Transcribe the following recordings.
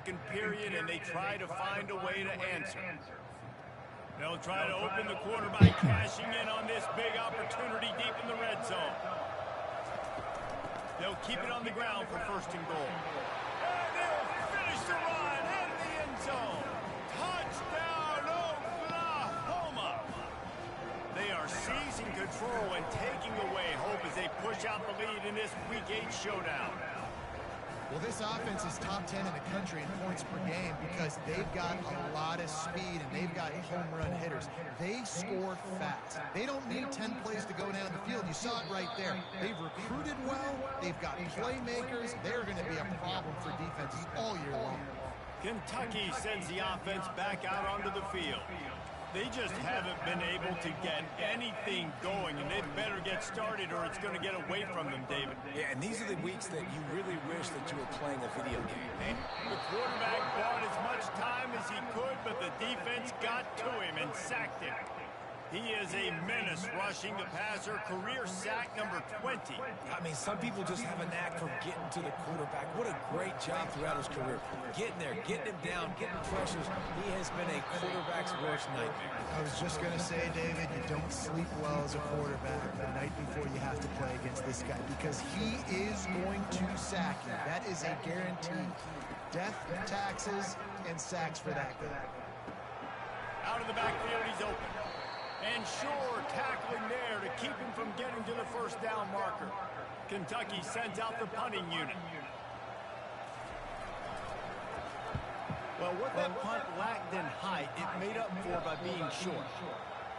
second period, and they try to find a way to answer. They'll try to open the quarter by cashing in on this big opportunity deep in the red zone. They'll keep it on the ground for first and goal. And they'll finish the run in the end zone. Touchdown, Oklahoma! They are seizing control and taking away hope as they push out the lead in this Week 8 showdown. Well, this offense is top 10 in the country in points per game because they've got a lot of speed and they've got home run hitters. They score fast. They don't need 10 plays to go down the field. You saw it right there. They've recruited well. They've got playmakers. They're going to be a problem for defenses all year long. Kentucky sends the offense back out onto the field. They just haven't been able to get anything going, and they better get started or it's going to get away from them, David. Yeah, and these are the weeks that you really wish that you were playing a video game. The quarterback bought as much time as he could, but the defense got to him and sacked him. He is a menace rushing the passer, career sack number 20. I mean, some people just have a knack for getting to the quarterback. What a great job throughout his career. Getting there, getting him down, getting pressures. He has been a quarterback's worst nightmare. I was just going to say, David, you don't sleep well as a quarterback the night before you have to play against this guy because he is going to sack you. That is a guarantee. Death, taxes, and sacks for that guy. Out of the backfield, he's open. And Shore tackling there to keep him from getting to the first down marker. Kentucky sends out the punting unit. Well, what that punt lacked in height, it made up for by being short.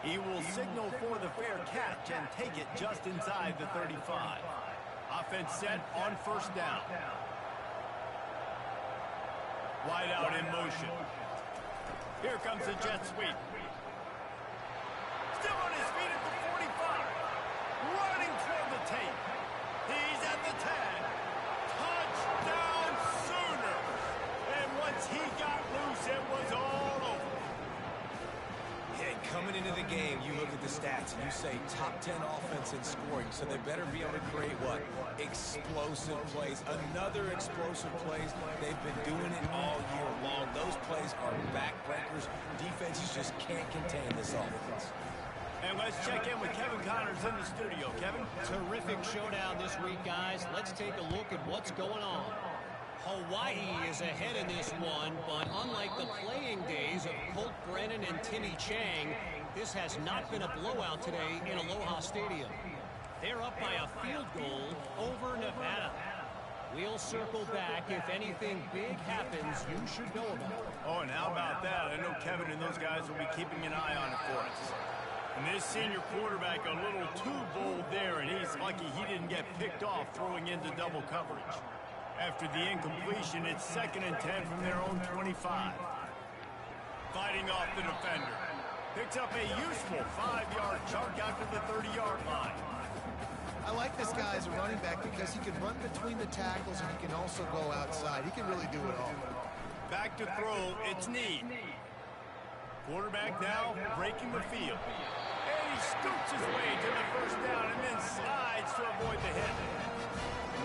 He will signal for the fair catch and take it just inside the 35. Offense set on first down. Wide out in motion. Here comes the jet sweep. Still on his feet at the 45. Running toward the tape. He's at the 10. Touchdown Sooners. And once he got loose, it was all over. Yeah, coming into the game, you look at the stats and you say top 10 offense in scoring, so they better be able to create what? Explosive plays. Another explosive plays. They've been doing it all year long. Those plays are backbreakers. Defenses just can't contain this offense. And let's check in with Kevin Connors in the studio. Kevin? Terrific showdown this week, guys. Let's take a look at what's going on. Hawaii is ahead in this one, but unlike the playing days of Colt Brennan and Timmy Chang, this has not been a blowout today in Aloha Stadium. They're up by a field goal over Nevada. We'll circle back. If anything big happens, you should know about it. Oh, and how about that? I know Kevin and those guys will be keeping an eye on it for us. And this senior quarterback a little too bold there, and he's lucky he didn't get picked off throwing into double coverage. After the incompletion, it's 2nd and 10 from their own 25. Fighting off the defender. Picks up a useful 5-yard chunk after the 30-yard line. I like this guy as a running back because he can run between the tackles and he can also go outside. He can really do it all. Back to throw, it's Need. Quarterback now breaking the field. And he scoots his way to the first down and then slides to avoid the hit.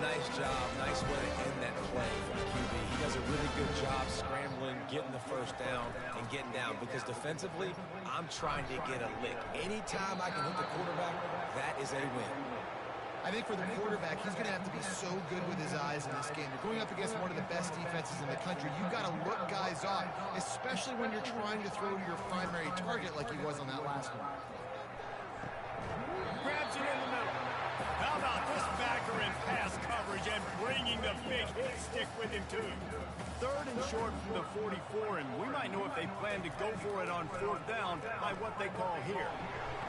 Nice job. Nice way to end that play from QB. He does a really good job scrambling, getting the first down, and getting down. Because defensively, I'm trying to get a lick. Anytime I can hit the quarterback, that is a win. I think for the quarterback, he's going to have to be so good with his eyes in this game. You're going up against one of the best defenses in the country. You've got to look guys off, especially when you're trying to throw to your primary target like he was on that last one. Grabs it in the middle. How about this backer in pass coverage and bringing the big hit stick with him, too. 3rd and short from the 44, and we might know if they plan to go for it on 4th down by what they call here.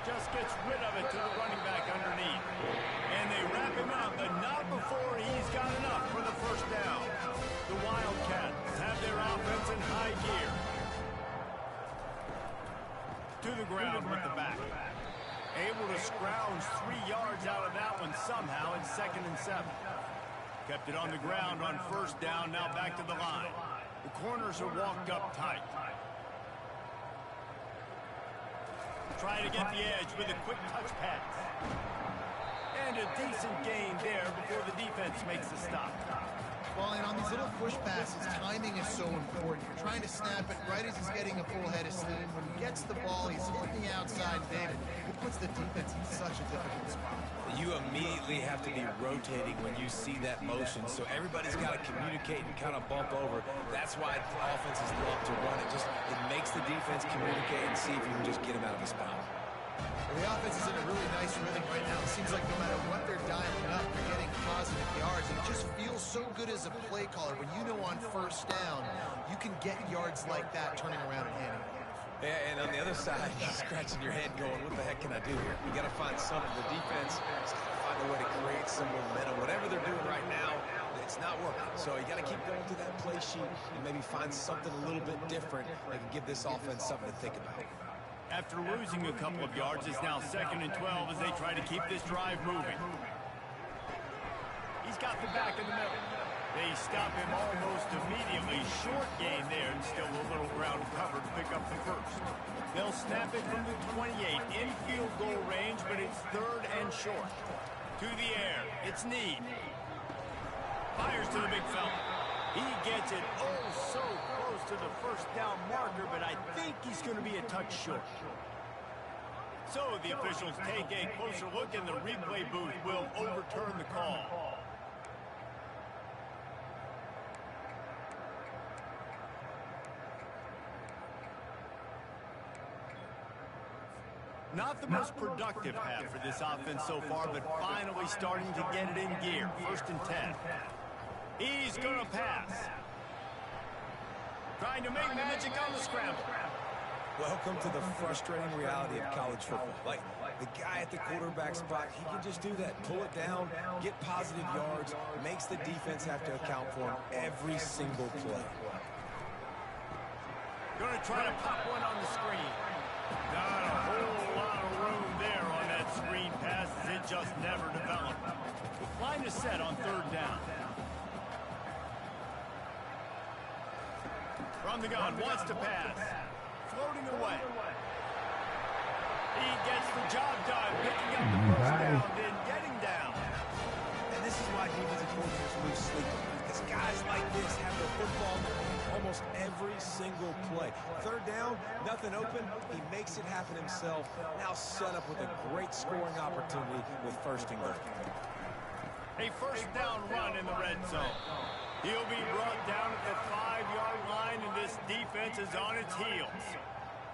Just gets rid of it to the running back underneath. And they wrap him up, but not before he's got enough for the first down. The Wildcats have their offense in high gear. To the ground with the back. Able to scrounge 3 yards out of that one somehow in 2nd and 7. Kept it on the ground on first down, now back to the line. The corners are walked up tight. Trying to get the edge with a quick touch pass. And a decent gain there before the defense makes the stop. Well, and on these little push passes, timing is so important. You're trying to snap it right as he's getting a full head of steam. When he gets the ball, he's hitting the outside, David. It puts the defense in such a difficult spot. You immediately have to be rotating when you see that motion, so everybody's got to communicate and kind of bump over. That's why offenses love to run it. It makes the defense communicate and see if you can just get him out of his spot. The offense is in a really nice rhythm right now. It seems like no matter what they're dialing up, they're getting positive yards. And it just feels so good as a play caller when you know on first down, you can get yards like that turning around and handing it. Yeah, and on the other side, you're scratching your head going, what the heck can I do here? You got to find something. The defense has got to find a way to create some momentum. Whatever they're doing right now, it's not working. So you got to keep going through that play sheet and maybe find something a little bit different that can give this offense something to think about. After losing a couple of yards, it's now 2nd and 12 as they try to keep this drive moving. He's got the back in the middle. They stop him almost immediately. Short gain there, and still a little ground cover to pick up the first. They'll snap it from the 28 in field goal range, but it's 3rd and short. To the air, it's Need. Fires to the big fella. He gets it so close to the first down marker, but I think he's going to be a touch short. So the officials take a closer look, and the replay booth will overturn the call. Not the most productive half for this offense so far, but finally starting to get it in gear. 1st and 10. He's going to pass. Trying to make magic on the scramble. Welcome to the frustrating reality of college football. Like, the guy at the quarterback spot, he can just do that. Pull it down, get positive yards, makes the defense have to account for him every single play. Going to try to pop one on the screen. Not a whole lot of room there on that screen pass, as it just never developed. Line is set on 3rd down. From the gun, wants to pass. Floating away. He gets the job done, picking up the first down, then getting down. And this is why defensive coaches lose sleep. Because guys like this have the football almost every single play. 3rd down, nothing open. He makes it happen himself. Now set up with a great scoring opportunity with 1st and goal. A 1st down run in the red zone. He'll be brought down at the 5-yard line, and this defense is on its heels.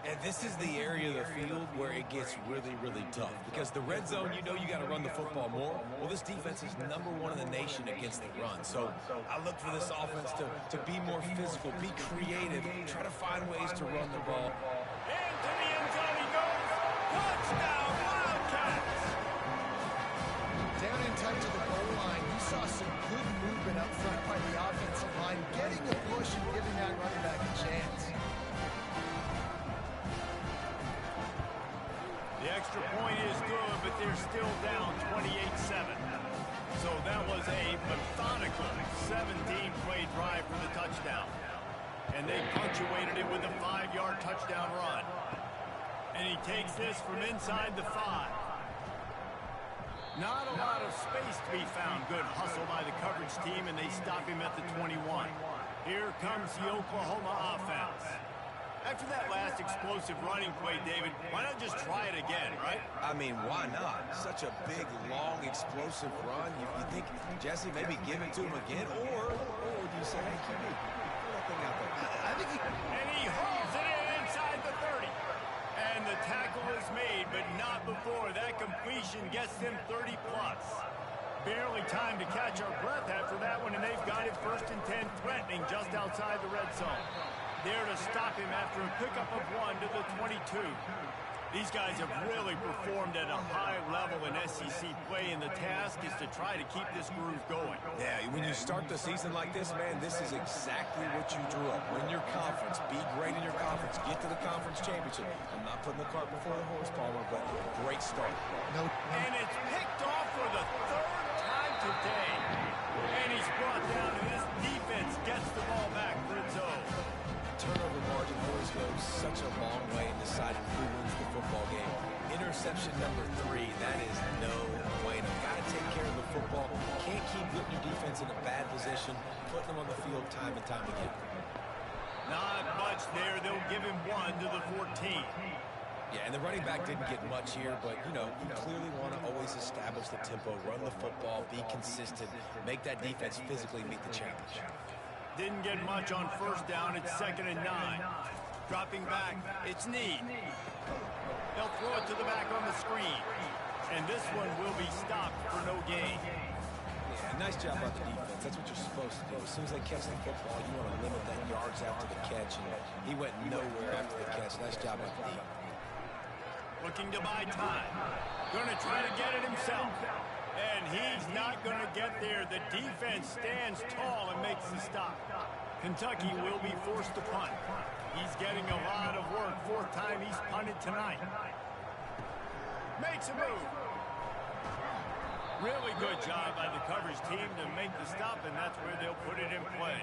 And this is the area of the field where it gets really, really tough. Because the red zone, you know you got to run the football more. Well, this defense is #1 in the nation against the run. So I look for this offense to be more physical, be creative, try to find ways to run the ball. Into the end zone he goes. Touchdown, Wildcats! Down in tight to the goal line, you saw some good movement up front by the offensive line, getting a push and giving that running back a chance. The extra point is good, but they're still down 28-7. So that was a methodical 17-play drive for the touchdown. And they punctuated it with a 5-yard touchdown run. And he takes this from inside the 5. Not a lot of space to be found. Good hustle by the coverage team, and they stop him at the 21. Here comes the Oklahoma offense. After that last explosive running play, David, why not just try it again, right? I mean, why not? Such a big, long, explosive run. You think, Jesse, maybe give it to him again? Or do you say, hey, QB, throw that thing out there? I think And he hauls it in inside the 30. And the tackle is made, but not before. That completion gets them 30+. Barely time to catch our breath after that one, and they've got it 1st and 10, threatening just outside the red zone. There to stop him after a pickup of 1 to the 22. These guys have really performed at a high level in SEC play, and the task is to try to keep this groove going. Yeah, when you start the season like this, man, this is exactly what you drew up. Win your conference, be great in your conference, get to the conference championship. I'm not putting the cart before the horse, Palmer, but great start. And it's picked off for the 3rd time today. And he's brought down, and this defense gets the ball back for its own. Turnover margin always goes such a long way in deciding who wins the football game. Interception number 3, that is no bueno. Got to take care of the football. Can't keep putting your defense in a bad position. putting them on the field time and time again. Not much there. They'll give him 1 to the 14. Yeah, and the running back didn't get much here, but, you know, you clearly want to always establish the tempo, run the football, be consistent, make that defense physically meet the challenge. Didn't get much on first down. It's 2nd and 9. Dropping back, it's Need. They'll throw it to the back on the screen. And this one will be stopped for no gain. Yeah, nice job by the defense. That's what you're supposed to do. As soon as they catch the football, you want to limit that yards after the catch. And he went nowhere after the catch. Nice job by the defense. Looking to buy time. Going to try to get it himself. And he's not going to get there. The defense stands tall and makes the stop. Kentucky will be forced to punt. He's getting a lot of work. 4th time he's punted tonight. Makes a move. Really good job by the coverage team to make the stop, and that's where they'll put it in play.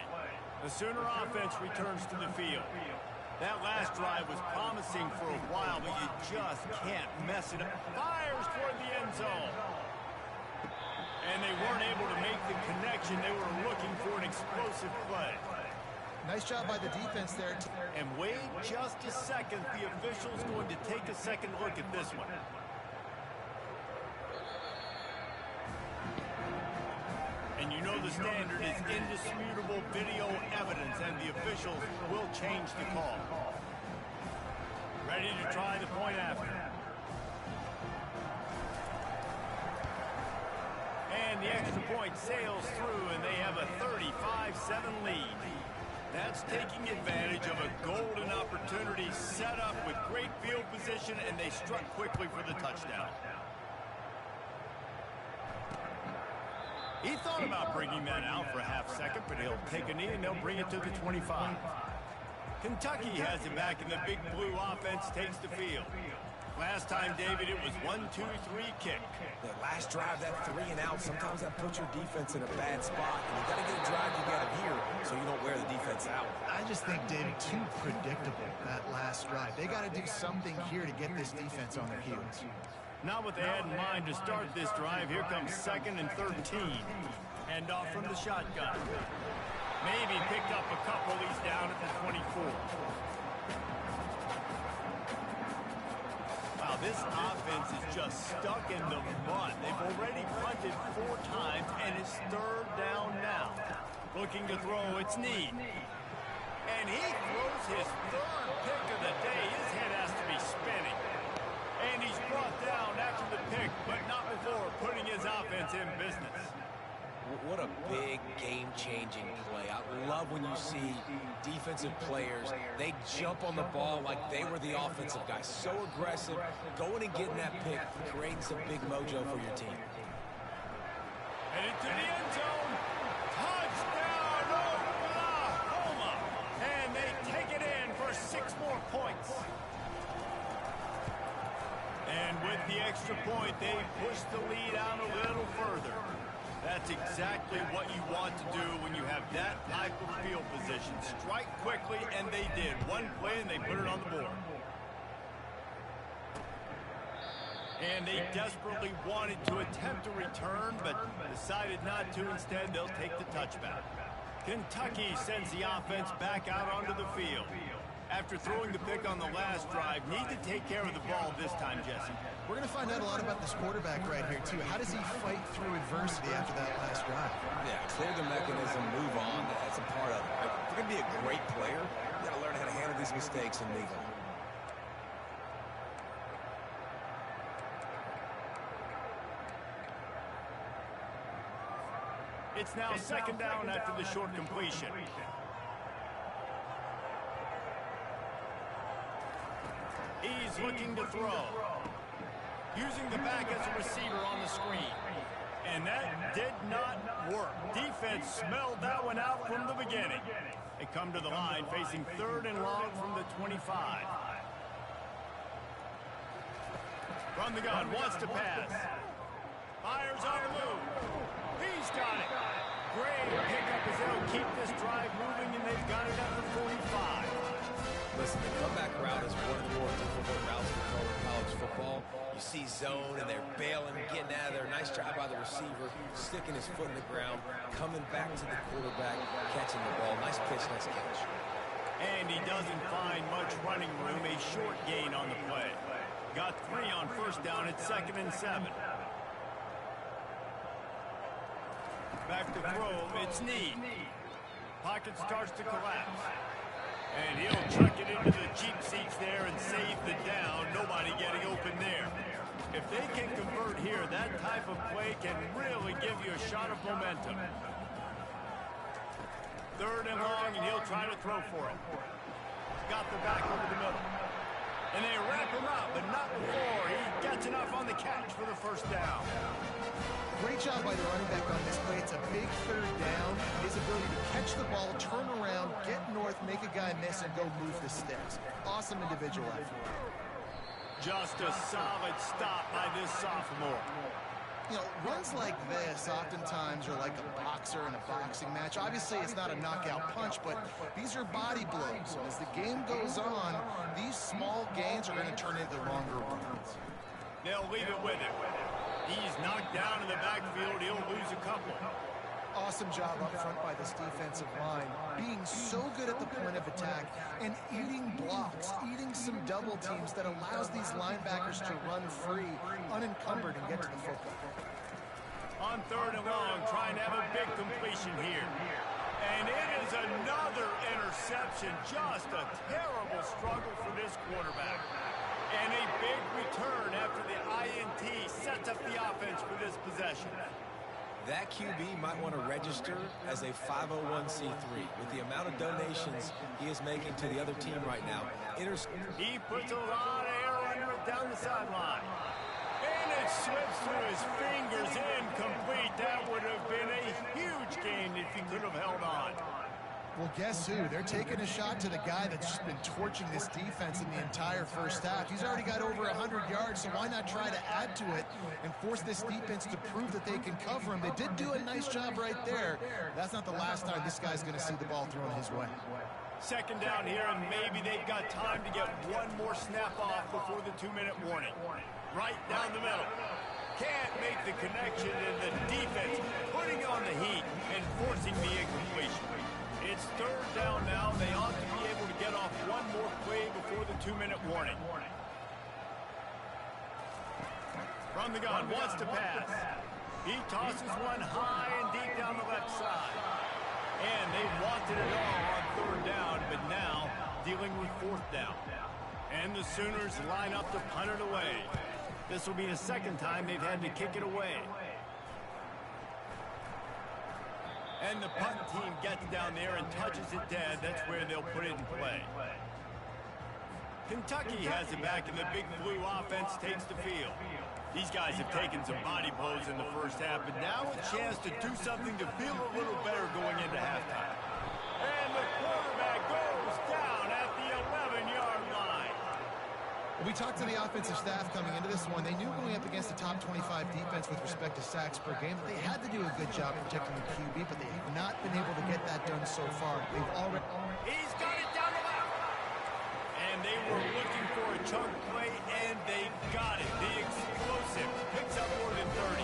The Sooner offense returns to the field. That last drive was promising for a while, but you just can't mess it up. Fires toward the end zone. And they weren't able to make the connection. They were looking for an explosive play. Nice job by the defense there. And wait just a second. The official's going to take a second look at this one. And you know the standard is indisputable video evidence, and the officials will change the call. Ready to try the point after. And the extra point sails through, and they have a 35-7 lead. That's taking advantage of a golden opportunity set up with great field position, and they struck quickly for the touchdown. He thought about bringing that out for a half second, but he'll take a knee and they'll bring it to the 25. Kentucky has it back, and the big blue offense takes the field. Last time, David, it was 1-2-3 kick. The last drive, that 3 and out, sometimes that puts your defense in a bad spot. And you got to get a drive together here so you don't wear the defense out. I just think, David, too predictable, that last drive. They got to do something here to get this defense on their heels. Not what they had in mind to start this drive. Here comes 2nd and 13. Hand off from the shotgun. Maybe picked up a couple. He's down at the 24. Wow, this offense is just stuck in the mud. They've already punted 4 times, and it's 3rd down now. Looking to throw, it's Need. And he throws his 3rd pick of the day. His head has to be spinning. And he's brought down after the pick, but not before putting his offense in business. What a big game-changing play. I love when you see defensive players, they jump on the ball like they were the offensive guys. So aggressive, going and getting that pick, creating some big mojo for your team. Headed to the end zone. Touchdown, Oklahoma. And they take it in for 6 more points. And with the extra point, they push the lead out a little further. That's exactly what you want to do when you have that type of field position. Strike quickly, and they did. 1 play, and they put it on the board. And they desperately wanted to attempt a return, but decided not to. Instead, they'll take the touchback. Kentucky sends the offense back out onto the field. After throwing the pick on the last drive, need to take care of the ball this time, Jesse. We're going to find out a lot about this quarterback right here, too. How does he fight through adversity after that last drive? Yeah, clear the mechanism, move on. That's a part of it. If you're going to be a great player, you got to learn how to handle these mistakes and move on. It's now 2nd down after the short completion. He's looking to throw. Using the back as a receiver on the screen. And that did not work. Defense smelled that one out from the beginning. They come to the line facing 3rd and long from the 25. From the gun, wants to pass. Fires on the move. He's got it. Great pickup as they'll keep this drive moving, and they've got it at the 45. Listen, the comeback route is one of the more difficult routes to throw in college football. You see zone, and they're bailing, getting out of there. Nice job by the receiver, sticking his foot in the ground, coming back to the quarterback, catching the ball. Nice pitch, nice catch. And he doesn't find much running room. A short gain on the play. Got 3 on first down at 2nd and 7. Back to throw. It's Need. Pocket starts to collapse. And he'll chuck it into the cheap seats there and save the down. Nobody getting open there. If they can convert here, that type of play can really give you a shot of momentum. 3rd and long, and he'll try to throw for it. Got the back over the middle. And they wrap him up, but not before he gets enough on the catch for the first down. Great job by the running back on this play. It's a big 3rd down. His ability to catch the ball, turn around, get north, make a guy miss, and go move the sticks. Awesome individual effort. Just a solid stop by this sophomore. You know, runs like this oftentimes are like a boxer in a boxing match. Obviously, it's not a knockout punch, but these are body blows. And as the game goes on, these small gains are going to turn into longer runs. They'll leave it with him. He's knocked down in the backfield. He'll lose a couple. Awesome job up front by this defensive line, being so good at the point of attack and eating blocks, eating some double teams that allows these linebackers to run free, unencumbered, and get to the football. On 3rd and long, trying to have a big completion here. And it is another interception. Just a terrible struggle for this quarterback. And a big return after the INT sets up the offense for this possession. That QB might want to register as a 501c3 with the amount of donations he is making to the other team right now. He puts a lot of air under it down the sideline. And it slips through his fingers, incomplete. That would have been a huge gain if he could have held on. Well, guess who? They're taking a shot to the guy that's just been torching this defense in the entire first half. He's already got over 100 yards, so why not try to add to it and force this defense to prove that they can cover him? They did do a nice job right there. That's not the last time this guy's going to see the ball thrown his way. 2nd down here, and maybe they've got time to get one more snap off before the 2-minute warning. Right down the middle. Can't make the connection, and the defense putting on the heat and forcing the incompletion. It's 3rd down now. They ought to be able to get off one more play before the 2-minute warning. From the gun, wants to pass. He tosses one high and deep down the left side. And they wanted it all on 3rd down, but now dealing with 4th down. And the Sooners line up to punt it away. This will be the 2nd time they've had to kick it away. And the punt team gets down there and touches it dead. That's where they'll put it in play. Kentucky has it back, and the Big Blue offense takes the field. These guys have taken some body blows in the first half, but now a chance to do something to feel a little better going into halftime. And the quarterback goes down at the 11-yard line. We talked to the offensive staff coming into this one. They knew going up against the top 25 defense with respect to sacks per game that they had to do a good job protecting the QB, but they have not been able to get that done so far. They've already... He's got it down the left. And they were looking for a chunk play, and they got it. The explosive picks up more than 30.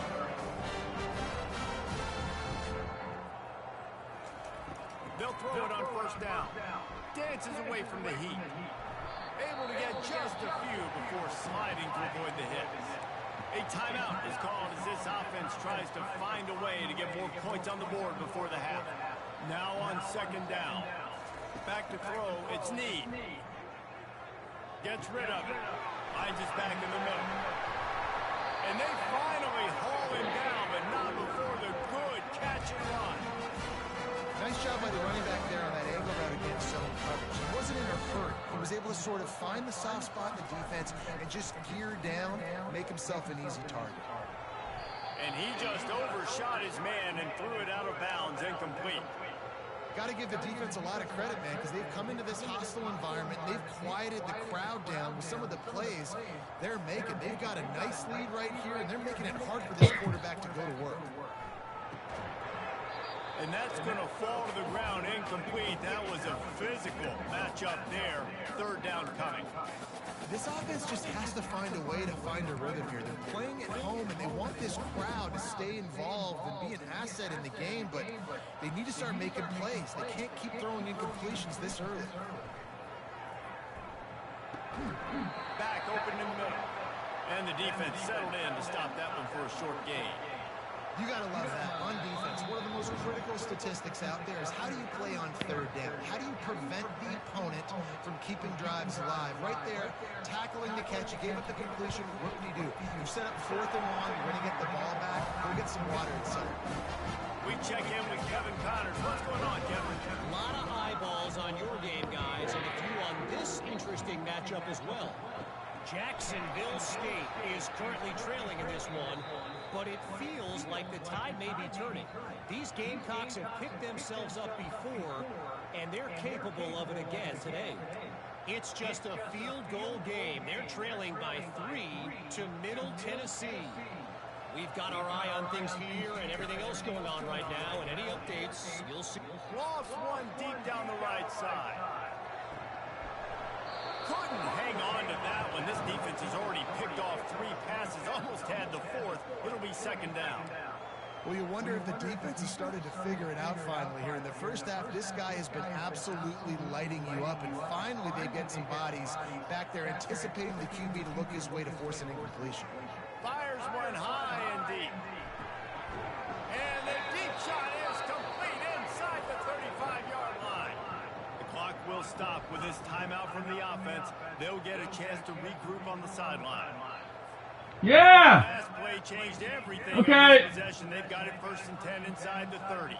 They'll throw it on 1st down. Dances away from the heat. Able to get just a few before sliding to avoid the hits. A timeout is called as this offense tries to find a way to get more points on the board before the half. Now on 2nd down. Back to throw. It's Need. Gets rid of it. Finds his back in the middle. And they finally haul him down, but not before the good catch and run. Nice job by the running back there on that angle route against zone coverage. He wasn't in a hurt. He was able to sort of find the soft spot in the defense and just gear down, make himself an easy target. And he just overshot his man and threw it out of bounds, incomplete. Got to give the defense a lot of credit, man, because they've come into this hostile environment. They've quieted the crowd down with some of the plays they're making. They've got a nice lead right here, and they're making it hard for this quarterback to go to work. And that's going to fall to the ground incomplete. incomplete. That was a physical matchup there. Third down coming. This offense just has to find a way to find a rhythm here. They're playing at home, and they want this crowd to stay involved and be an asset in the game, but they need to start making plays. They can't keep throwing incompletions this early. Back open in the middle. And the defense settled in to stop that one for a short gain. You got to love that. On defense, one of the most critical statistics out there is how do you play on third down? How do you prevent the opponent from keeping drives alive? Right there, tackling the catch. You gave up the completion. What do? You set up 4th and 1. You're going to get the ball back. Go get some water and center. We check in with Kevin Connors. What's going on, Kevin? A lot of eyeballs on your game, guys, and a few on this interesting matchup as well. Jacksonville State is currently trailing in this one, but it feels like the tide may be turning. These Gamecocks have picked themselves up before, and they're capable of it again today. It's just a field goal game. They're trailing by 3 to Middle Tennessee. We've got our eye on things here and everything else going on right now, and any updates, you'll see. Lost one deep down the right side. Couldn't hang on to that one. This defense has already picked off 3 passes, almost had the 4th. It'll be second down. Well, you wonder if the defense has started to figure it out finally here. In the first half, this guy has been absolutely lighting you up, and finally they get some bodies back there anticipating the QB to look his way to force an incompletion. Fires one high and deep. And the deep shot is complete inside the 35-yard line. The clock will stop with this timeout from the offense. They'll get a chance to regroup on the sideline. Yeah! Last play changed everything. Okay. In this possession, they've got it 1st and 10 inside the 30.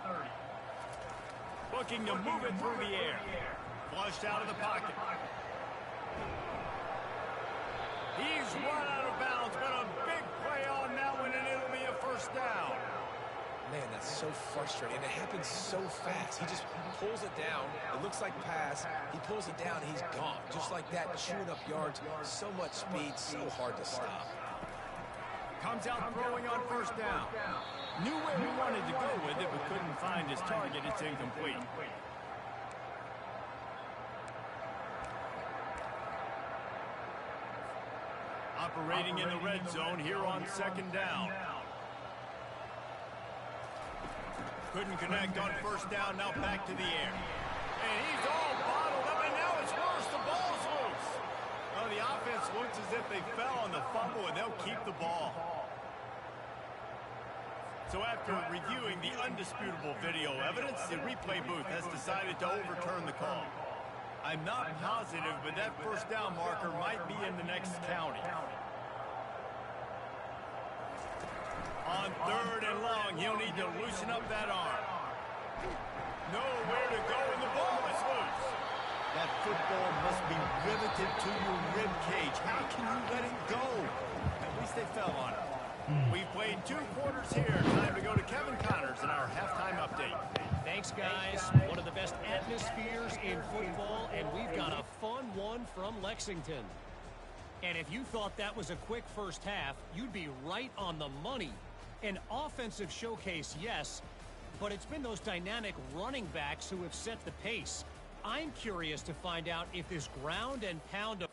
Looking to move it through the air. Flushed out of the pocket. He's run out of bounds, but a big play on that one, and it'll be a 1st down. Man, that's so frustrating. And it happens so fast. He just pulls it down. It looks like pass. He pulls it down. He's gone. Just like that, chewing up yards. So much speed, so hard to stop. Comes out throwing on 1st down. Knew where he wanted to go with it, but couldn't find his target. It's incomplete. Operating in the red zone here on 2nd down. Couldn't connect on 1st down. Now back to the air. And he's all bottled up, and now it's worse. The ball's loose. Well, the offense looks as if they fell on the fumble, and they'll keep the ball. So after reviewing the undisputable video evidence, the replay booth has decided to overturn the call. I'm not positive, but that 1st down marker might be in the next county. On 3rd and long, he'll need to loosen up that arm. Nowhere to go, and the ball is loose. That football must be riveted to your rib cage. How can you let it go? At least they fell on it. We've played 2 quarters here. Time to go to Kevin Connors in our halftime update. Thanks, guys. One of the best atmospheres in football, and we've got a fun one from Lexington. And if you thought that was a quick first half, you'd be right on the money. An offensive showcase, yes, but it's been those dynamic running backs who have set the pace. I'm curious to find out if this ground and pound of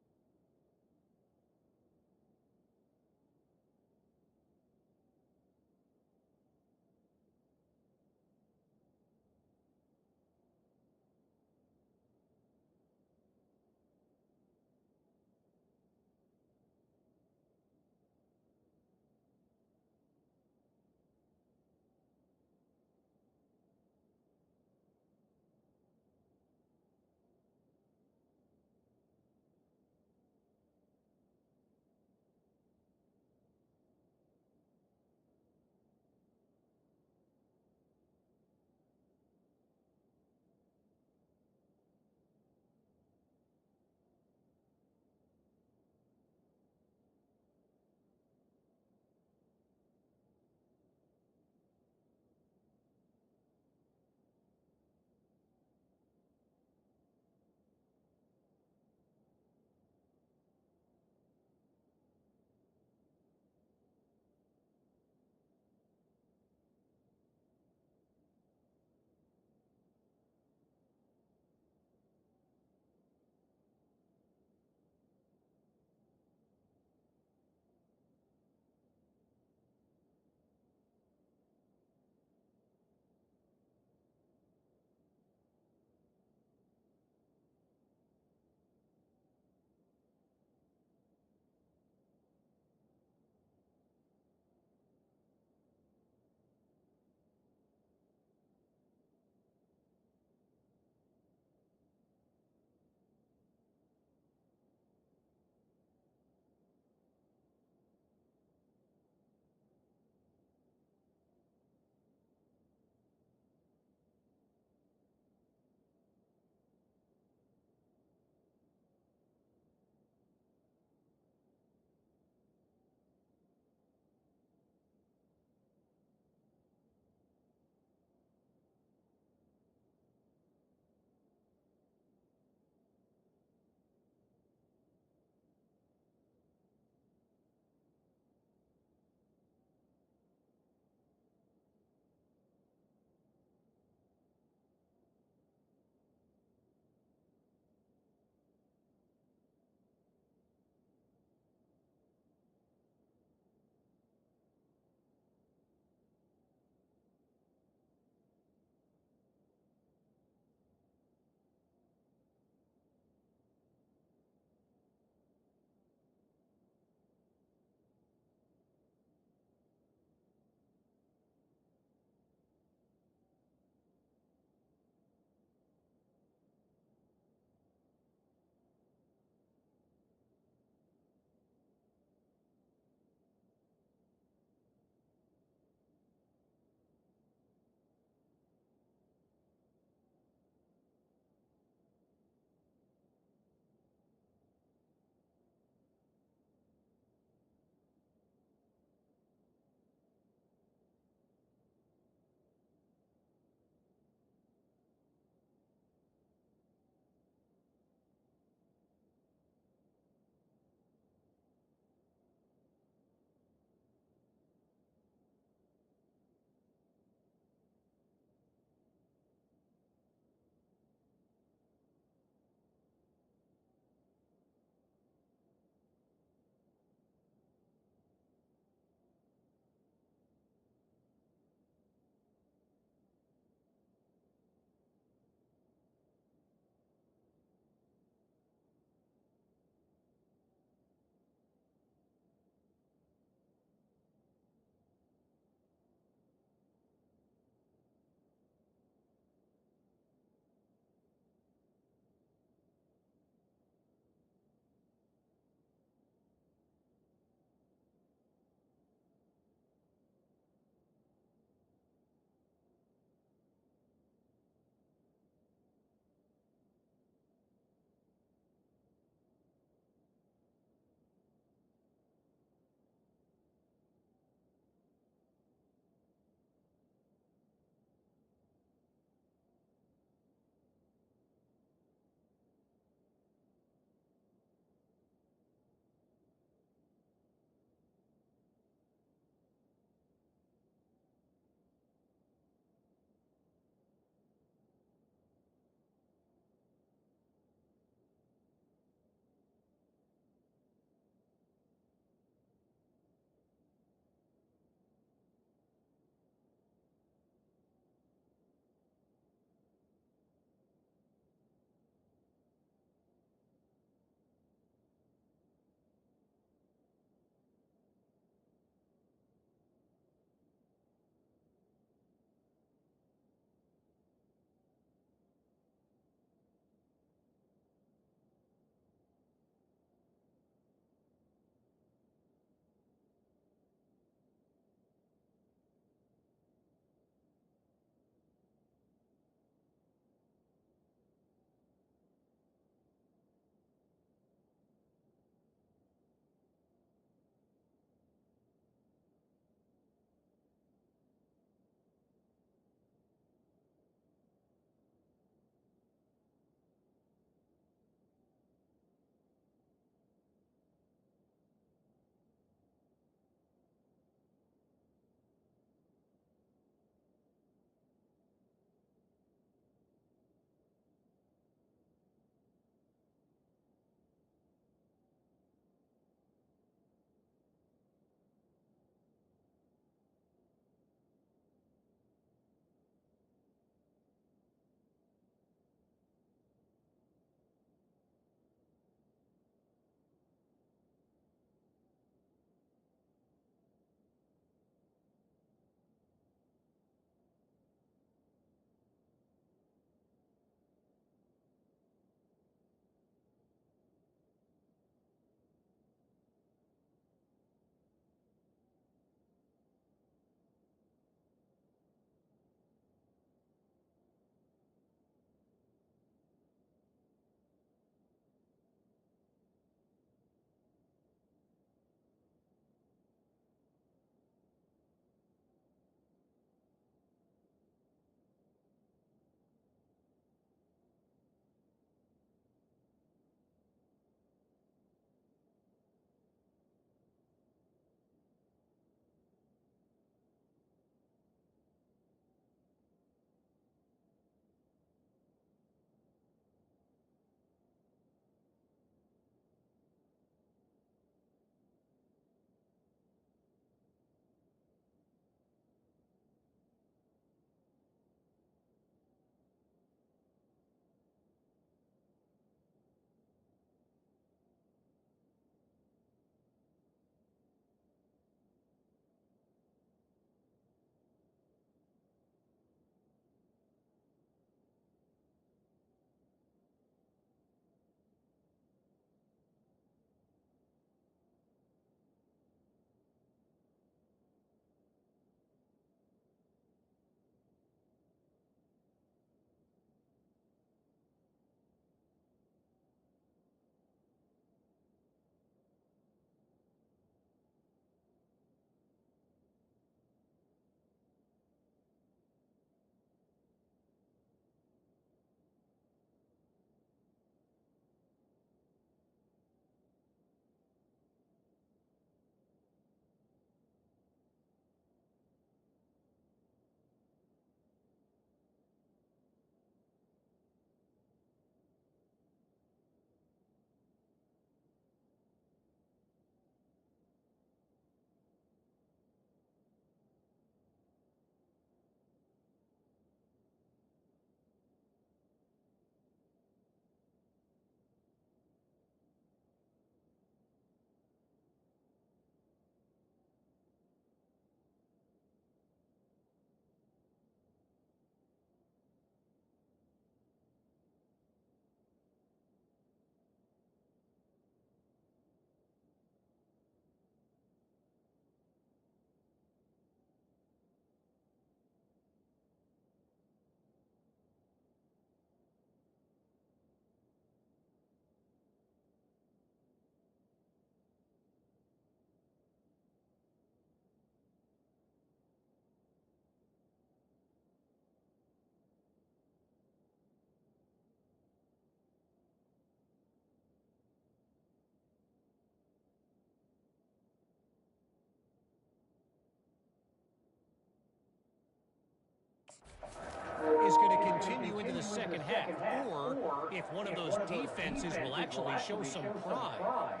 second half, or if one of those defenses will actually show some pride.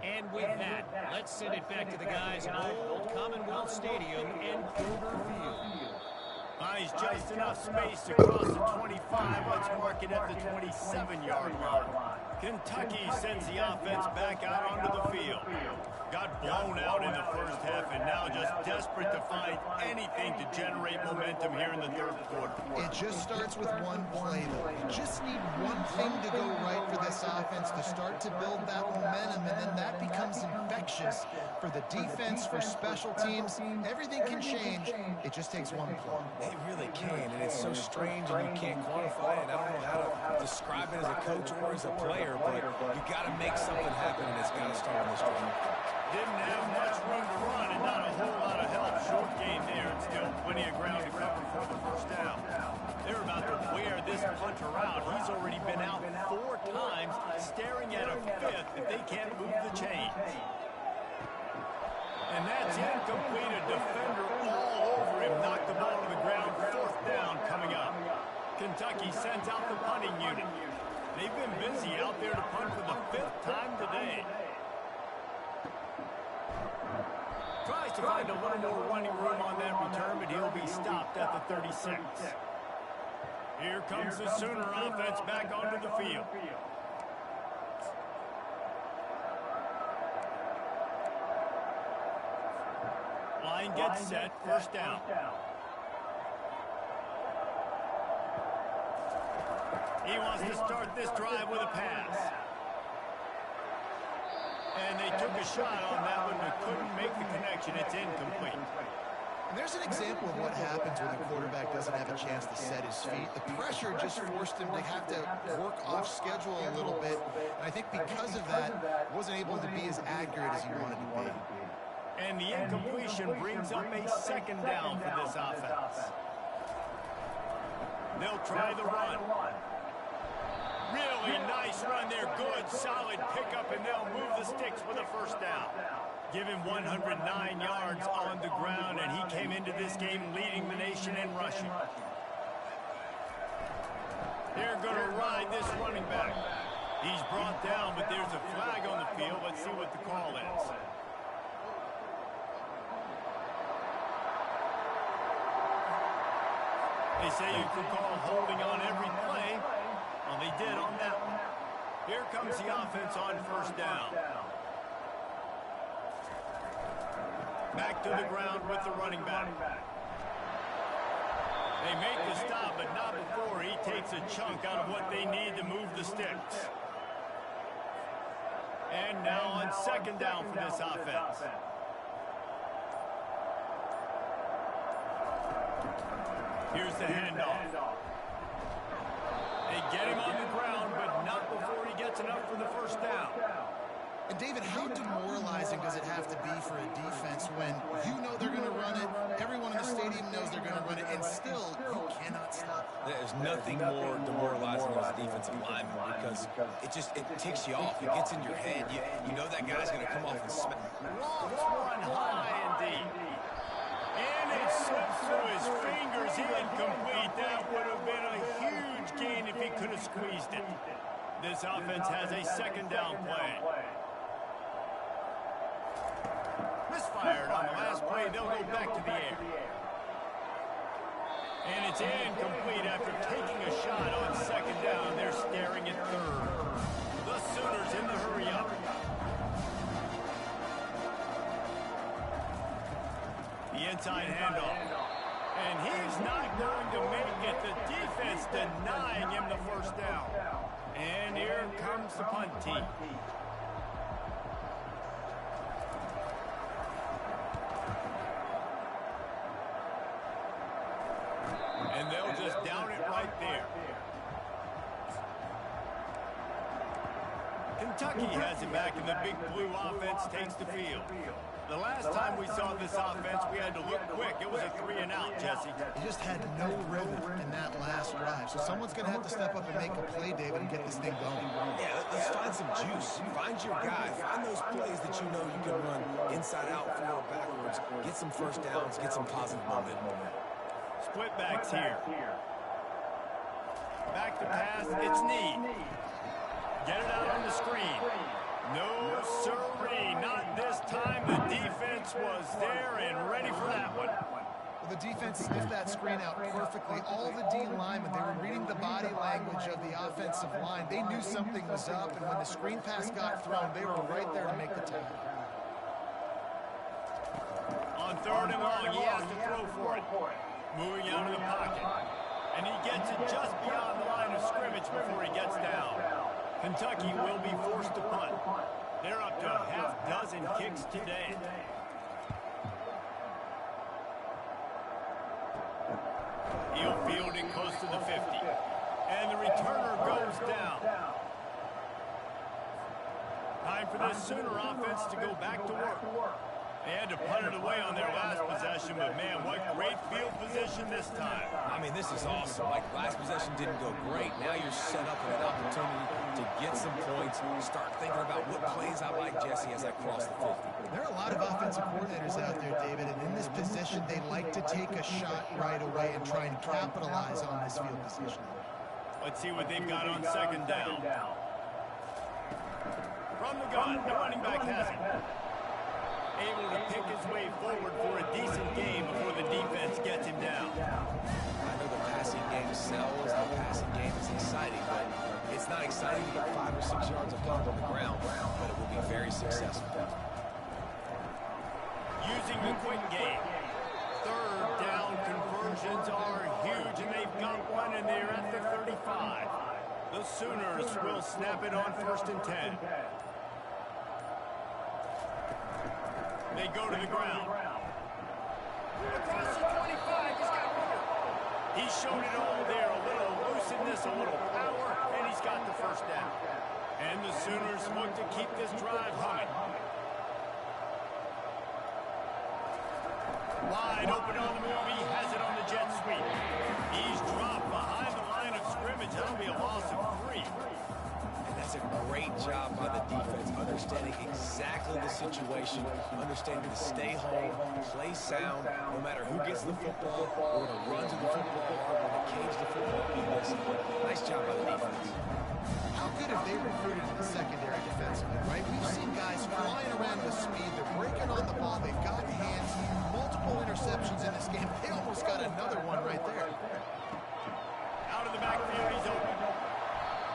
And with that, let's send it back to the guys at Old Commonwealth Stadium and Kroger Field. He's just enough space to cross the 25. Let's mark it at the 27-yard line. Kentucky sends the offense back out onto the field. Got blown out in the first half and now just desperate to find anything to generate momentum here in the third quarter. It just starts with one play, though. You just need one thing to go right for this offense to start to build that momentum, and then that becomes infectious for the defense, for special teams. Everything can change. It just takes one play. It really can, and it's so strange and you can't quantify it. I don't know how to describe it as a coach or as a player, but you got to make something happen, and it's got to start on this drive. Didn't have much room to run and not a whole lot of help. Short gain there and still plenty of ground to cover for the first down. They're about to wear this punter out. He's already been out 4 times, staring at a 5th if they can't move the chains. And that's incomplete. A defender all over him. Knocked the ball to the ground. 4th down coming up. Kentucky sends out the punting unit. They've been busy out there to punt for the 5th time today. Tries to find a little more running room on that return, but he'll be stopped at the 36. Here comes the Sooner offense back onto the field. Line gets set, first down. He wants to start this drive with a pass. And they took a shot on that one, but couldn't make the connection. It's incomplete. And there's an example of what happens when the quarterback doesn't have a chance to set his feet. The pressure just forced him to have to work off schedule a little bit. And I think because of that, wasn't able to be as accurate as he wanted to be. And the incompletion brings up a second down for this offense. They'll try the run. Really nice run there. Good, solid pickup, and they'll move the sticks with a first down. Give him 109 yards on the ground, and he came into this game leading the nation in rushing. They're going to ride this running back. He's brought down, but there's a flag on the field. Let's see what the call is. They say you can call holding on every play. Well, they did on that one. Here comes the offense on first down. Back to the ground with the running back. They make the stop, but not before he takes a chunk out of what they need to move the sticks. And now on second down for this offense. Here's the handoff. They get him on the ground, but not before he gets enough for the first down. And David, how demoralizing does it have to be for a defense when you know they're going to run it, everyone in the stadium knows they're going to run it, and still you cannot stop it? There's nothing more demoralizing as a defensive lineman because it ticks you off. It gets in your head. You know that guy's going to come off and smack. Lofts one high indeed. And it slips through his fingers. Incomplete. That would have been a huge gain if he could have squeezed it. This offense has a second down play. Misfired on the last play. They'll go back to the air. And it's incomplete after taking a shot on second down. They're staring at third. The Sooners in the hurry up. The inside handoff. And he's not going to make it. The defense denying him the first down. And here comes the punt team. And they'll just down it right there. Kentucky has it back, and the big blue offense takes the field. The last time we saw this offense, we had to look quick. It was a 3-and-out, Jesse. He just had no rhythm in that last drive. So someone's going to have to step up and make a play, David, and get this thing going. Yeah, let's find some juice. Find your guy. Find those plays that you know you can run inside out, forward, backwards. Get some first downs. Get some positive momentum. Split backs here. Back to pass. It's Need. Get it out on the screen. No, sirree. Not this time. The defense was there and ready for that one. Well, the defense sniffed that screen out perfectly. All the D linemen, they were reading the body language of the offensive line. They knew something was up, and when the screen pass got thrown, they were right there to make the tackle. On 3rd and long, he has to throw for it. Moving out of the pocket. And he gets it just beyond the line of scrimmage before he gets down. Kentucky will be forced to punt. They're up to a half dozen kicks today. He'll field it close to the 50. And the returner goes down. Time for this Sooner offense to go back to work. They had to punt it away on their last possession, but man, what great field position this time. I mean, this is awesome. Like, last possession didn't go great. Now you're set up with an opportunity to get some points. Start thinking about what plays I like, Jesse, as I cross the 50. There are a lot of offensive coordinators out there, David, and in this position, they like to take a shot right away and try and capitalize on this field position. Let's see what they've got on 2nd down. From the gun, the running back has it. Able to pick his way forward for a decent game before the defense gets him down. I know the passing game sells, the passing game is exciting, but it's not exciting to get 5 or 6 yards of pump on the ground, but it will be very successful. Using the quick game. 3rd down conversions are huge, and they've got one in there at the 35. The Sooners will snap it on 1st and 10. They go to the ground. Across the 25, he's got room. He's shown it all there. A little looseness, a little power, and he's got the 1st down. And the Sooners look to keep this drive humming. Wide open on the move. He has it on the jet sweep. He's dropped behind the line of scrimmage. That'll be a loss of 3. That's a great job by the defense, understanding exactly the situation, understanding to stay home, play sound, no matter who gets the football. We're going to run to the football hard, we're going to cage the football, be disciplined. Nice job by the defense. How good have they recruited in the secondary defensively, right? We've seen guys flying around with speed. They're breaking on the ball. They've got hands. Multiple interceptions in this game. They almost got another one right there. Out of the backfield, he's open.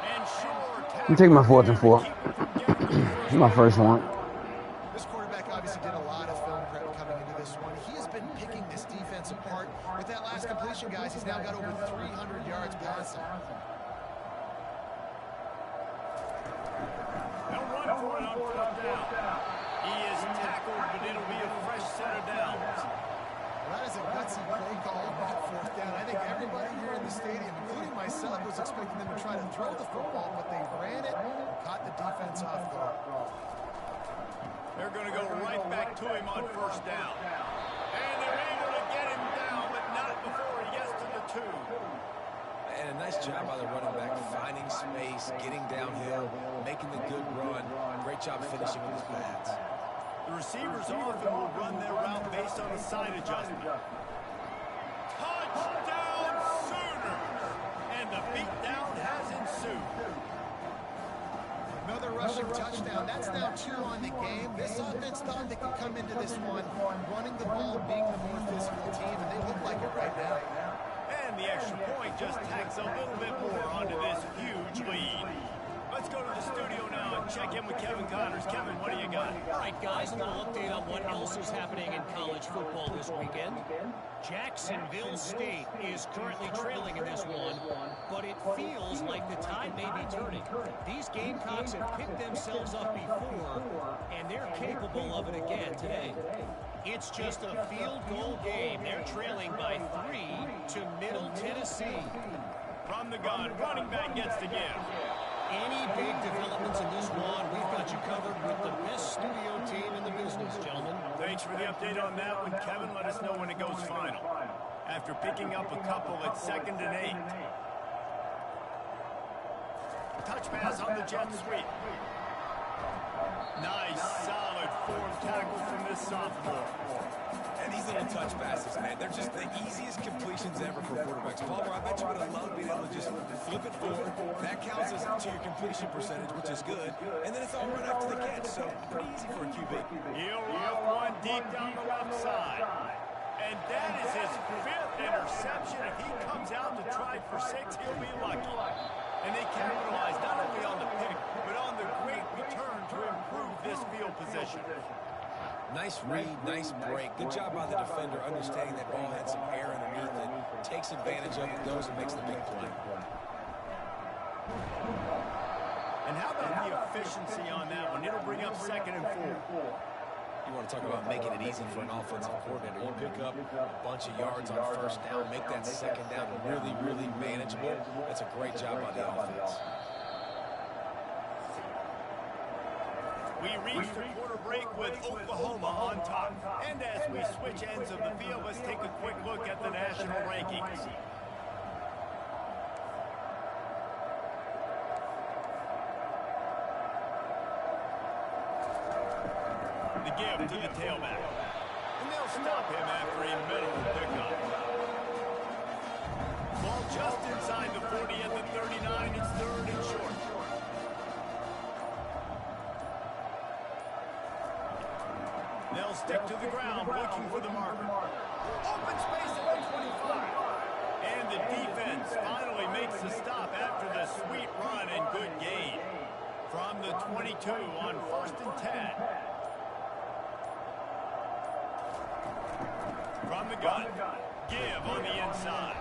And I'm taking my 4th and 4. This is my first one. This quarterback obviously did a lot of film prep coming into this one. He has been picking this defense apart. With that last completion, guys, he's now got over 300 yards passing. They'll run for it on 4th down. He is tackled, but it'll be a fresh set of downs. Well, that is a gutsy play call on that 4th down. I think everybody here in the stadium, including myself, was expecting them to try to throw the football, but they ran it and caught the defense off guard. They're going to go right back to him on 1st down. And they're able to get him down, but not before he gets to the 2. And a nice job by the running back, finding space, getting downhill, making the good run. Great job finishing with his pads. The receivers often will run their route based on a side adjustment. Touchdown Sooners! And the beatdown has ensued. Another rushing touchdown. That's now 2 on the game. This offense thought they could come into this one running the ball, being the more physical team, and they look like it right now. And the extra point just tacks a little bit more onto this huge lead. Let's go to the studio now and check in with Kevin Connors. Kevin, what do you got? All right, guys, a little update on what else is happening in college football this weekend. Jacksonville State is currently trailing in this one, but it feels like the tide may be turning. These Gamecocks have picked themselves up before, and they're capable of it again today. It's just a field goal game. They're trailing by 3 to Middle Tennessee. From the gun, running back gets the give. Any big developments in this one, we've got you covered with the best studio team in the business, gentlemen. Thanks for the update on that one, Kevin. Let us know when it goes final. After picking up a couple at 2nd and 8. Touch pass on the jet sweep. Nice, solid form tackle from this sophomore. And these little touch passes, man, they're just the easiest completions ever for quarterbacks. Palmer, I bet you would have loved being able to just flip it forward. That counts as to your completion percentage, which is good. And then it's all right after the catch, so pretty easy for a QB. He'll rough one deep down the left side. And that is his 5th interception. If he comes out to try for 6, he'll be lucky. And they capitalize not only on the pick, but on the great return to improve this field position. Nice read, nice break. Good job by the defender understanding that ball had some air underneath it. Takes advantage of it, goes and makes the big play. And how about the efficiency on that one? It'll bring up 2nd and 4. You want to talk about making it easy for an offensive coordinator. You pick up a bunch of yards on 1st down, make that 2nd down really, really manageable. That's a great job by the offense. We reach the quarter break with Oklahoma on top. And as we switch ends of the field, let's take a quick look at the national rankings. The give to the tailback. And they'll stop him after a minimal pickup. Ball just inside the 40 at the 39. It's 3rd and short. They'll stick to the ground, looking for the marker. Open space at the 25. And the defense finally makes the stop after the sweet run and good gain. From the 22 on 1st and 10. From the gun, give on the inside.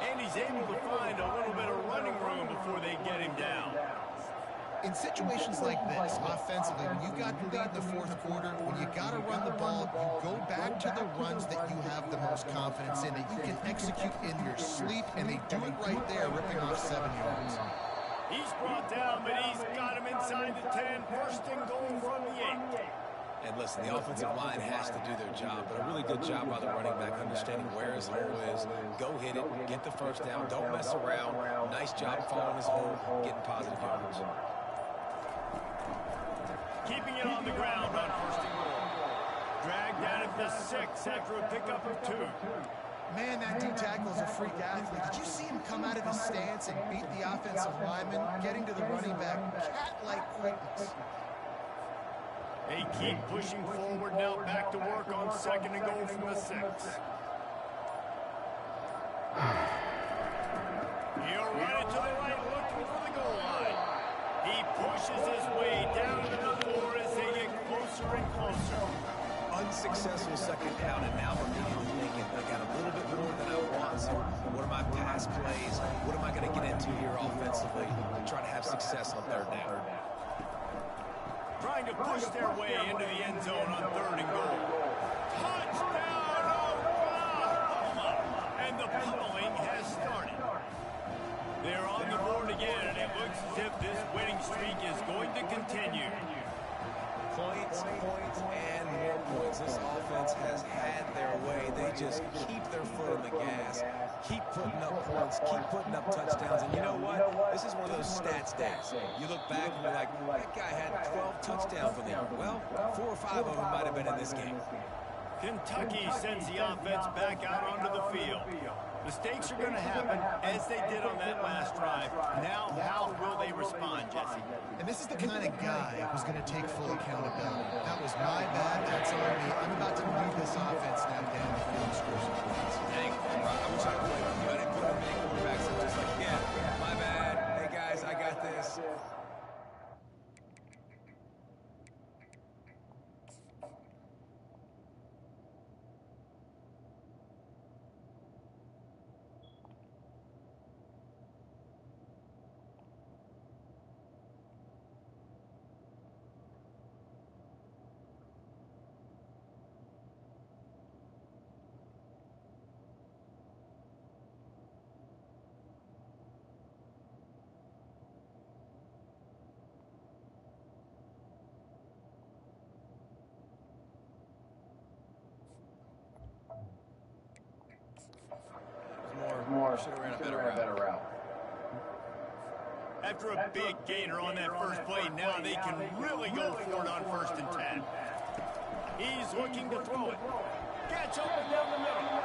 And he's able to find a little bit of running room before they get him down. In situations like this, offensively, when you've got the lead in the 4th quarter, when you got to run the ball, you go back to the runs that you have the most confidence in, that you can execute in your sleep, and they do it right there, ripping off 7 yards. He's brought down, but he's got him inside the 10. 1st and goal from the 8. And listen, the offensive line has to do their job, but a really good job by the running back understanding where his hole is. Go hit it, get the 1st down, don't mess around. Nice job following his hole, getting positive yards. Keeping it on the ground on 1st and goal. Dragged down at the 6 after a pickup of 2. Man, that D-tackle is a freak athlete. Did you see him come out of his stance and beat the offensive lineman, getting to the running back? Cat-like quickness. They keep pushing forward now, back to work on 2nd and goal from the 6. He'll run it to the right, looking for the goal line. He pushes his way down to the 4 as they get closer and closer. Unsuccessful 2nd down, and now immediately thinking, I got a little bit more than I want, so what are my pass plays? What am I going to get into here offensively to try to have success on 3rd down? Trying to push their way into the end zone on 3rd and goal. Touchdown, Oklahoma! And the pummeling has started. They're on the board again, and it looks as if this winning streak is going to continue. Points, and more points. This offense has had their way. They just keep their foot on the gas, keep putting up points, keep putting up touchdowns. And you know what? This is one of those stats days. You look back and you're like, that guy had 12 touchdowns on the year. Well, 4 or 5 of them might have been in this game. Kentucky sends the offense back out onto the field. Mistakes are going to happen, as they did on that last drive. Now, how will they respond, Jesse? And this is the kind of guy who's going to take full accountability. That was my bad. That's on me. I'm about to lead this offense now down the field and score some points. Dang, I wish I could play with you. I didn't put up many quarterbacks. I'm just like, yeah, my bad. Hey, guys, I got this. Should have ran a better route. After a big gainer on that first play, now they can really go for it on 1st and 10. He's looking to throw it. Gets open down the middle.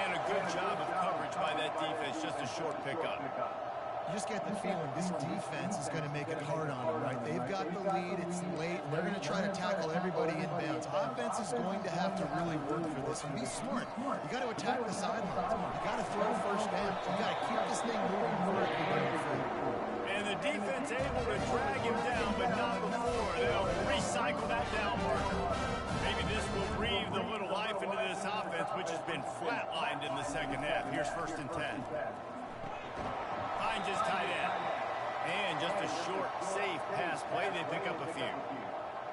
And a good job of coverage by that defense. Just a short pickup. You just get the feeling this defense is going to make it hard on them, right? They've got the lead. It's late. And they're going to try to tackle everybody inbounds. Offense is going to have to really work for this and be smart. You got to attack the sidelines. You got to throw first down. You got to keep this thing moving forward. And the defense able to drag him down, but not before. They'll recycle that down marker. Maybe this will breathe a little life into this offense, which has been flatlined in the second half. Here's 1st and 10. Finds his tight end. And just a short, safe pass play. They pick up a few.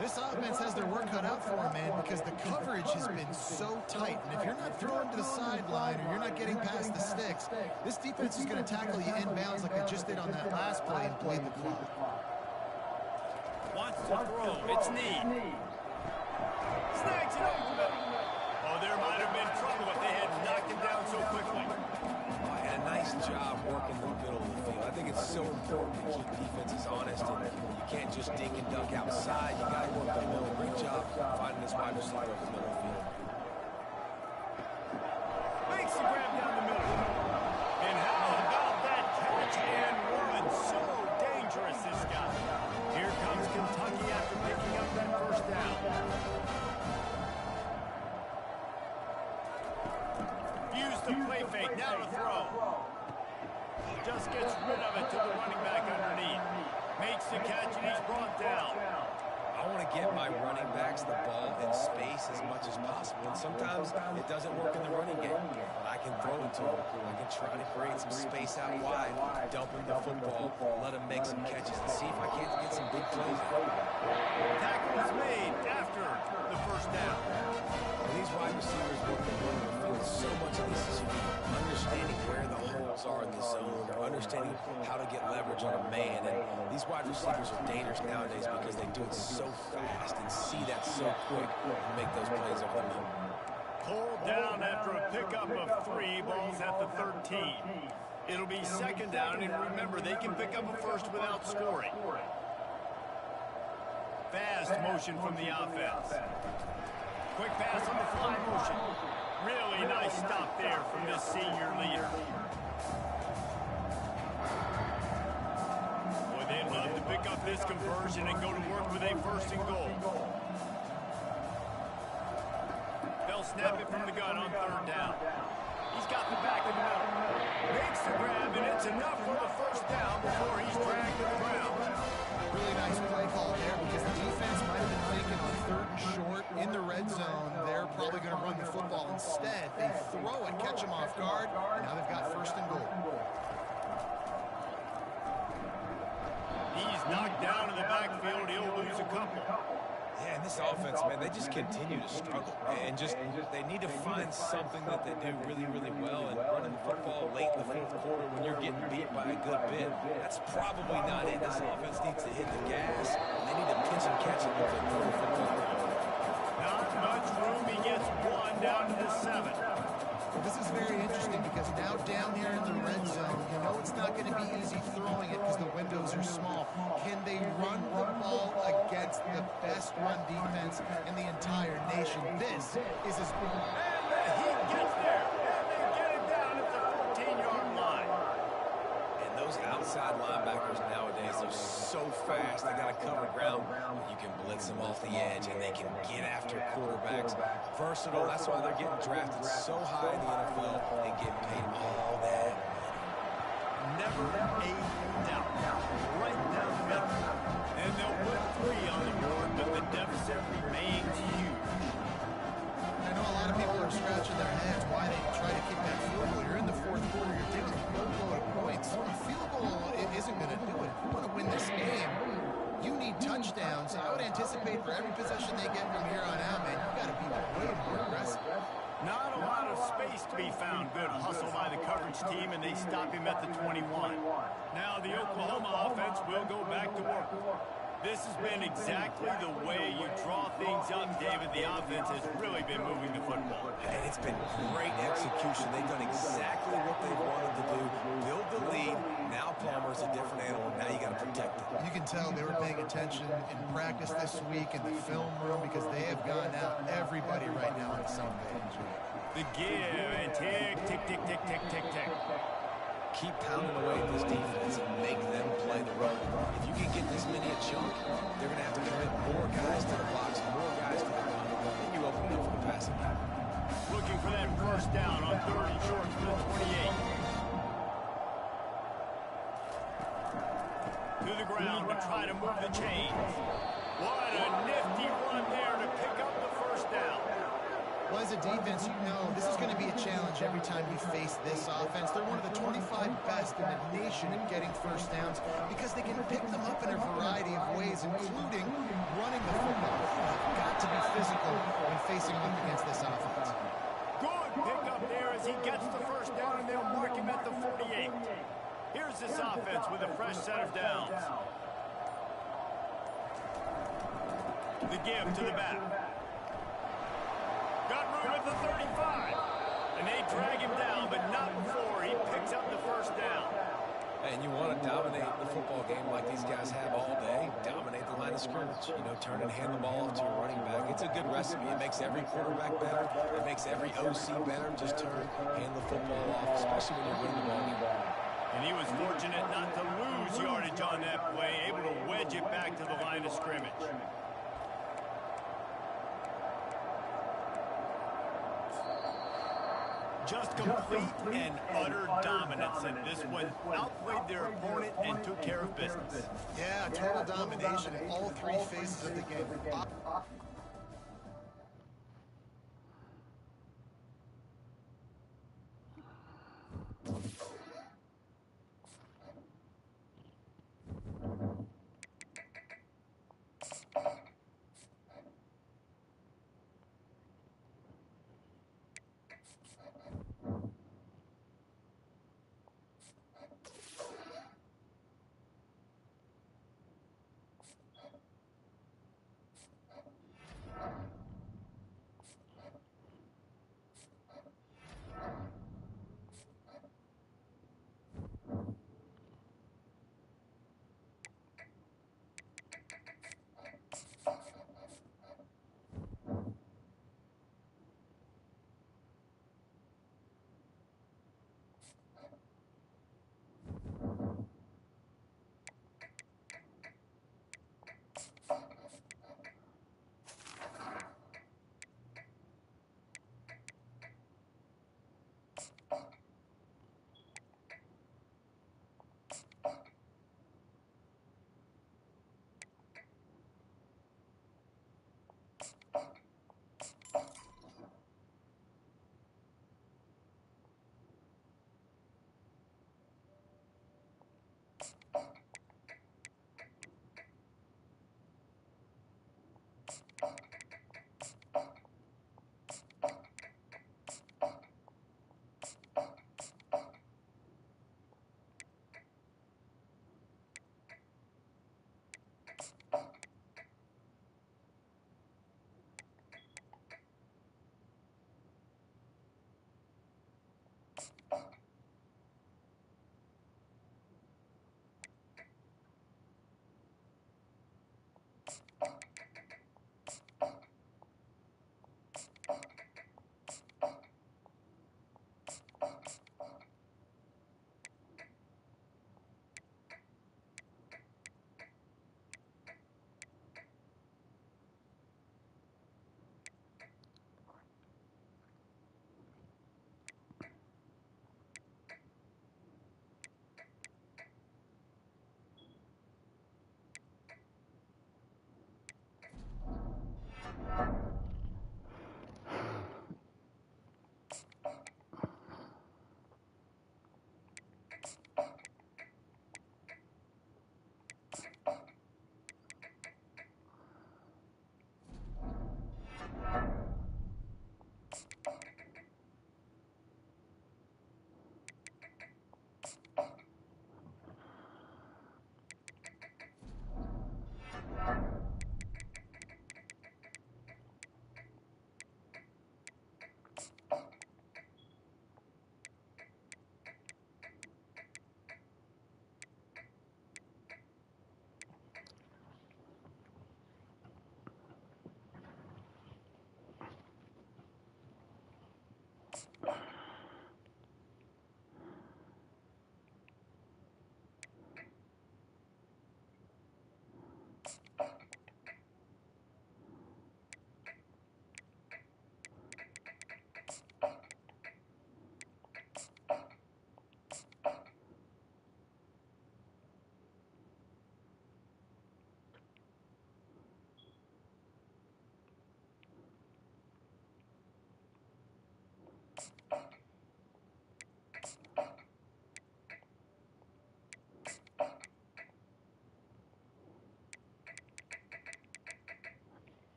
This offense has their work cut out for them, man, because the coverage has been so tight. And if you're not throwing to the sideline or you're not getting past the sticks, this defense is going to tackle you inbounds like they just did on that last play and played the clock. Wants to throw. It's Need. Snags it over the middle. Oh, there might have been trouble if they had knocked him down so quickly. And a nice job working the middle of the field. I think it's so important to keep defenses honest, and you can't just dink and dunk outside. You got to work the middle. Great job finding this wide receiver over the middle of the field. Makes the grab down the middle. And how about that catch and run? So dangerous, this guy. Here comes Kentucky after picking up that first down. Use the play fake. Now to throw. Just gets rid of it to the running back underneath. Makes the catch and he's brought down. I want to get my running backs the ball in space as much as possible. And sometimes it doesn't work in the running game. But I can throw it to him. I can try to create some space out wide, dump him the football, let him make some catches, and see if I can't get some big plays out. Tackle is made after the first down. And these wide receivers work the middle of the field. So much of this is understanding where the holes are in the zone, or understanding how to get leverage on a man. And these wide receivers are dangerous nowadays because they do it so fast and see that so quick and make those plays over the middle. Pulled down after a pickup of 3. Ball's at the 13. It'll be 2nd down, and remember, they can pick up a first without scoring. Fast motion from the offense. Quick pass on the fly motion. Really nice stop there from this senior leader. Boy, they'd love to pick up this conversion and go to work with a 1st and goal. They'll snap it from the gun on 3rd down. He's got the back in the middle. Makes the grab, and it's enough for the 1st down before he's dragged to the ground. Really nice play call there because the defense might have been thinking on 3rd and short in the red zone. They're probably going to run the football instead. They throw it, catch him off guard, and now they've got 1st and goal. He's knocked down in the backfield. He'll lose a couple. Yeah, and this offense, man, they just continue to struggle. And they need to find something that they do really, really well. And running the football late in the 4th quarter when you're getting beat by a good bit, that's probably not it. This offense needs to hit the gas. And they need to pitch and catch it with the football. Not much room. He gets 1 down to the 7. Well, this is very interesting because now down here in the red zone, you know it's not going to be easy throwing it because the windows are small. Can they run the ball against the best run defense in the entire nation? This is his... And he gets there. And they get it down at the 14-yard line. And those outside linebackers nowadays, they're so fast. They got to cover ground. You can blitz them off the edge, and they can get after quarterbacks. Versatile. That's why they're getting drafted so high in the NFL and getting paid all that. Never a doubt. Right down the middle. And they'll put 3 on the board, but the deficit remains huge. I know a lot of people are scratching their heads why they try to kick that field goal. You're in the 4th quarter. You're taking a boatload of points. A field goal isn't going to do it. If you want to win this game, you need touchdowns. I would anticipate for every possession they get from here on out, man, you got to be way more aggressive. Not a lot of space to be found. Good hustle by the coverage team, and they stop him at the 21. Now the Oklahoma offense will go back to work. This has been exactly the way you draw things things up, David, the offense has really been moving the football. And it's been great execution. They've done exactly what they wanted to do. Build the lead. Now Palmer's a different animal. Now you got to protect it. You can tell they were paying attention in practice this week in the film room because they have gone out everybody right now on the same page. The give and tick, tick, tick, tick, tick, tick, tick. Keep pounding away at this defense and make them play the run. If you can get this many a chunk, they're going to have to commit more guys to the box, more guys to the run, then you open up for the passing game. Looking for that first down on 3rd and short for the 28. To the ground to try to move the chains. What a nifty run there to pick up the first down. Well, as a defense, you know this is going to be a challenge every time you face this offense. They're one of the 25 best in the nation at getting first downs because they can pick them up in a variety of ways, including running the football. You've got to be physical when facing up against this offense. Good pickup there as he gets the first down, and they'll mark him at the 48. Here's this offense with a fresh set of downs. The give to the back. Got room at the 35. And they drag him down, but not before he picks up the first down. And you want to dominate the football game like these guys have all day. Dominate the line of scrimmage. You know, turn and hand the ball off to your running back. It's a good recipe. It makes every quarterback better. It makes every OC better. Just turn, hand the football off, especially when you're winning the ball game. And he was fortunate not to lose yardage on that play, able to wedge it back to the line of scrimmage. Just complete and utter dominance in this one. Outplayed their opponent and took care of business. Yeah, total domination in all three phases of the game.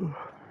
Ugh.